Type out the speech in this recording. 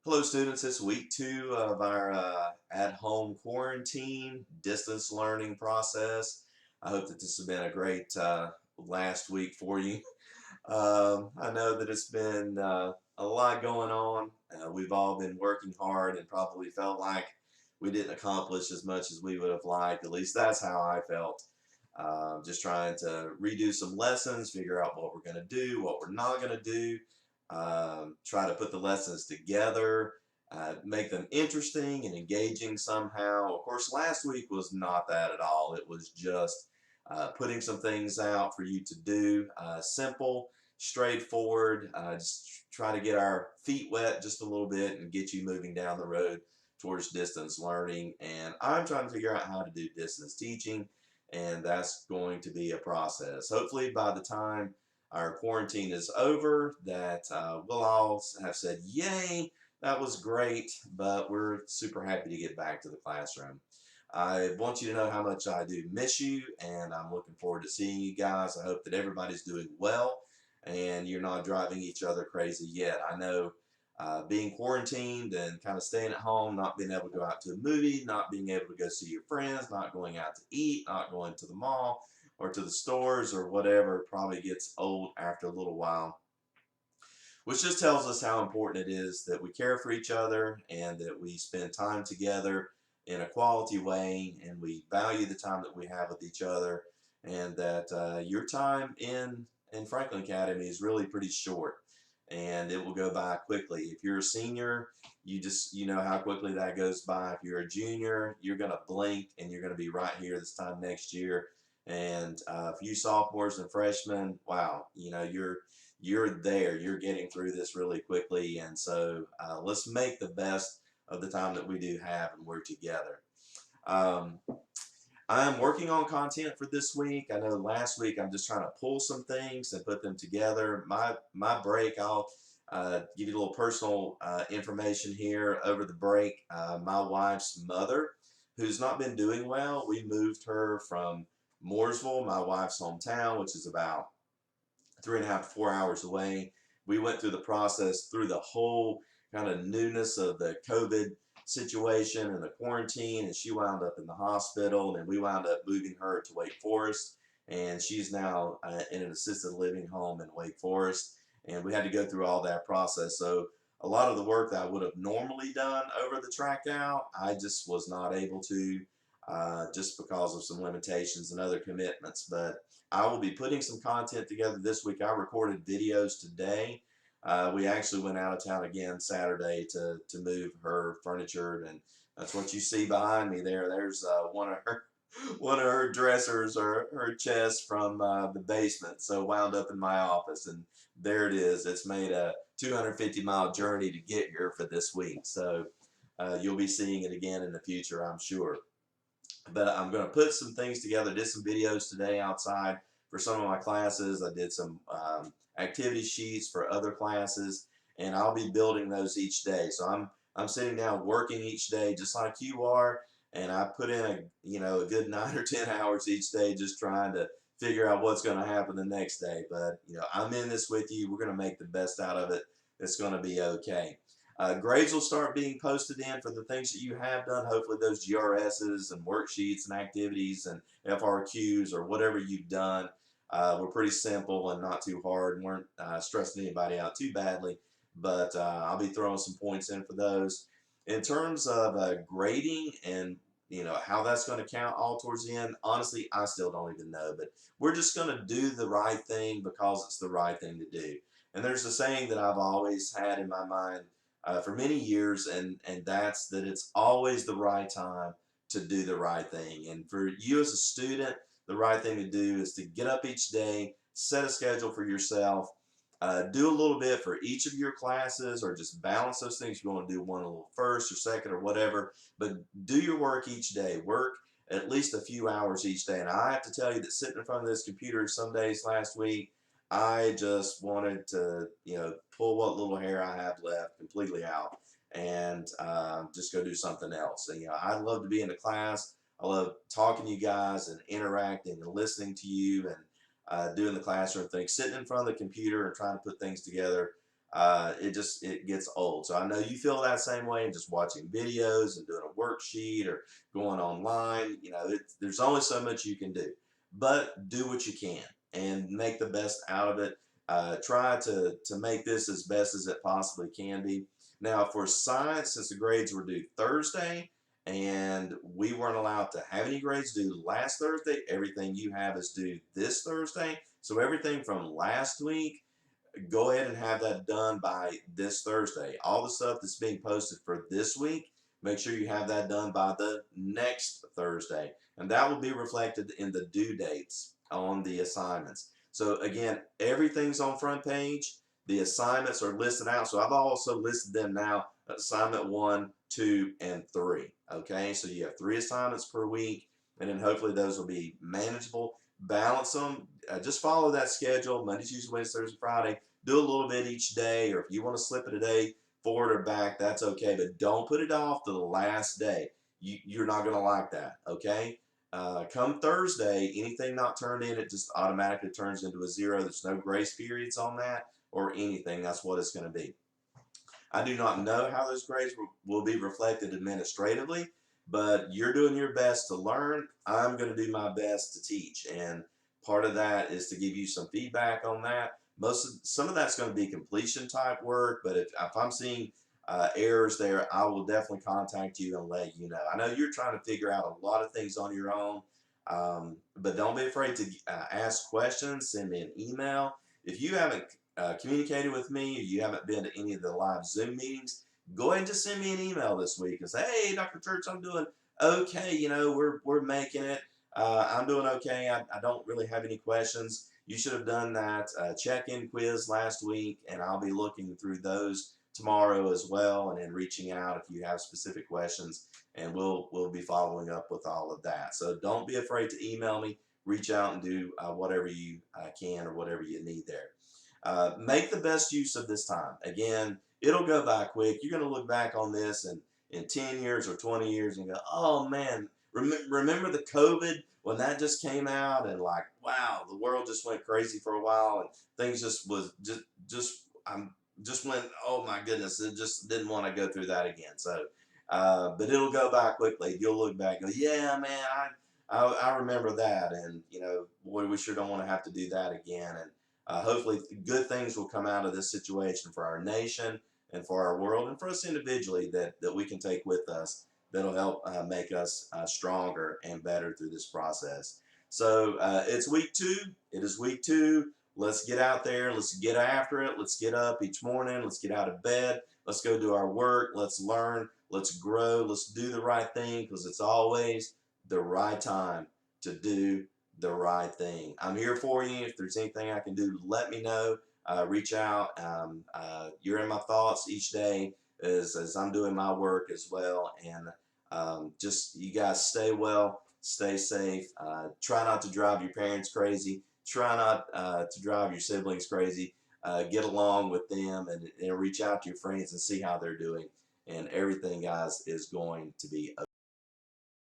Hello students, it's week 2 of our at-home quarantine distance learning process. I hope that this has been a great last week for you. I know that it's been a lot going on. We've all been working hard and probably felt like we didn't accomplish as much as we would have liked. At least that's how I felt. Just trying to redo some lessons, figure out what we're going to do, what we're not going to do, try to put the lessons together, make them interesting and engaging somehow. Of course, last week was not that at all. It was just putting some things out for you to do, simple, straightforward, just try to get our feet wet just a little bit and get you moving down the road towards distance learning. And I'm trying to figure out how to do distance teaching, and that's going to be a process. Hopefully by the time our quarantine is over, that we'll all have said, yay, that was great, but we're super happy to get back to the classroom. I want you to know how much I do miss you, and I'm looking forward to seeing you guys. I hope that everybody's doing well and you're not driving each other crazy yet. I know being quarantined and kind of staying at home, not being able to go out to a movie, not being able to go see your friends, not going out to eat, not going to the mall or to the stores or whatever probably gets old after a little while, which just tells us how important it is that we care for each other and that we spend time together in a quality way, and we value the time that we have with each other, and that your time in Franklin Academy is really pretty short and it will go by quickly. If you're a senior, you know how quickly that goes by. If you're a junior, you're going to blink and you're going to be right here this time next year. And for you sophomores and freshmen, wow, you're there. You're getting through this really quickly, and so let's make the best of the time that we do have and we're together. Um, I'm working on content for this week. I know last week I'm just trying to pull some things and put them together. My break, I'll give you a little personal information here over the break. My wife's mother, who's not been doing well, we moved her from Mooresville, my wife's hometown, which is about 3.5 to 4 hours away. We went through the process through the whole kind of newness of the COVID situation and the quarantine, and she wound up in the hospital, and we wound up moving her to Wake Forest, and she's now in an assisted living home in Wake Forest, and we had to go through all that process. So a lot of the work that I would have normally done over the track out, I just was not able to, just because of some limitations and other commitments. But I will be putting some content together this week. I recorded videos today. We actually went out of town again Saturday to move her furniture, and that's what you see behind me there. There's one of her dressers or her chest from the basement, so wound up in my office, and there it is. It's made a 250-mile journey to get here for this week, so you'll be seeing it again in the future, I'm sure. But I'm going to put some things together. Did some videos today outside for some of my classes. I did some activity sheets for other classes, and I'll be building those each day. So I'm sitting down working each day just like you are, and I put in a good 9 or 10 hours each day just trying to figure out what's going to happen the next day. But I'm in this with you. We're going to make the best out of it. It's going to be okay. Grades will start being posted in for the things that you have done. Hopefully those GRSs and worksheets and activities and FRQs or whatever you've done were pretty simple and not too hard and weren't stressing anybody out too badly. But I'll be throwing some points in for those. In terms of grading and how that's going to count all towards the end, honestly, I still don't even know. But we're just going to do the right thing because it's the right thing to do. And there's a saying that I've always had in my mind for many years, and that's that it's always the right time to do the right thing. And for you as a student, the right thing to do is to get up each day, set a schedule for yourself, do a little bit for each of your classes, or just balance those things. You want to do one a little first or second or whatever, but do your work each day. Work at least a few hours each day. And I have to tell you that sitting in front of this computer some days last week, I just wanted to, pull what little hair I have left completely out and just go do something else. And, I love to be in the class. I love talking to you guys and interacting and listening to you and doing the classroom thing. Sitting in front of the computer and trying to put things together, it gets old. So I know you feel that same way, and just watching videos and doing a worksheet or going online. There's only so much you can do, but do what you can and make the best out of it. Try to make this as best as it possibly can be. Now, for science, since the grades were due Thursday, and we weren't allowed to have any grades due last Thursday, everything you have is due this Thursday. So everything from last week, go ahead and have that done by this Thursday. All the stuff that's being posted for this week, make sure you have that done by the next Thursday. And that will be reflected in the due dates on the assignments. So again, everything's on front page. The assignments are listed out. So I've also listed them now, assignment 1, 2, and 3. Okay, so you have 3 assignments per week, and then hopefully those will be manageable. Balance them. Just follow that schedule: Monday, Tuesday, Wednesday, Thursday, Friday. Do a little bit each day, or if you want to slip it a day forward or back, that's okay. But don't put it off to the last day. You're not going to like that, okay? Come Thursday, anything not turned in, it just automatically turns into a 0. There's no grace periods on that or anything. That's what it's going to be. I do not know how those grades will be reflected administratively, but you're doing your best to learn. I'm going to do my best to teach, and part of that is to give you some feedback on that. Some of that's going to be completion type work, but if I'm seeing errors there, I will definitely contact you and let you know. I know you're trying to figure out a lot of things on your own, but don't be afraid to ask questions. Send me an email. If you haven't communicated with me, or you haven't been to any of the live Zoom meetings, go ahead and just send me an email this week and say, "Hey, Dr. Church, I'm doing okay. We're making it. I'm doing okay. I don't really have any questions." You should have done that check-in quiz last week, and I'll be looking through those tomorrow as well, and then reaching out if you have specific questions, and we'll be following up with all of that. So don't be afraid to email me. Reach out and do whatever you can, or whatever you need there. Make the best use of this time. Again, it'll go by quick. You're going to look back on this in 10 years or 20 years and go, "Oh man, remember the COVID when that just came out, and like, wow, the world just went crazy for a while, and things just went, oh my goodness, it just didn't want to go through that again." So, but it'll go by quickly. You'll look back and go, "Yeah, man, I remember that," and boy, we sure don't want to have to do that again. And hopefully good things will come out of this situation for our nation and for our world, and for us individually, that we can take with us, that'll help make us stronger and better through this process. So it's week 2. It is week 2. Let's get out there. Let's get after it. Let's get up each morning. Let's get out of bed. Let's go do our work. Let's learn. Let's grow. Let's do the right thing, because it's always the right time to do the right thing. I'm here for you. If there's anything I can do, let me know. Reach out. You're in my thoughts each day as I'm doing my work as well. And just you guys stay well, stay safe. Try not to drive your parents crazy. Try not to drive your siblings crazy. Get along with them, and reach out to your friends and see how they're doing. And everything, guys, is going to be okay.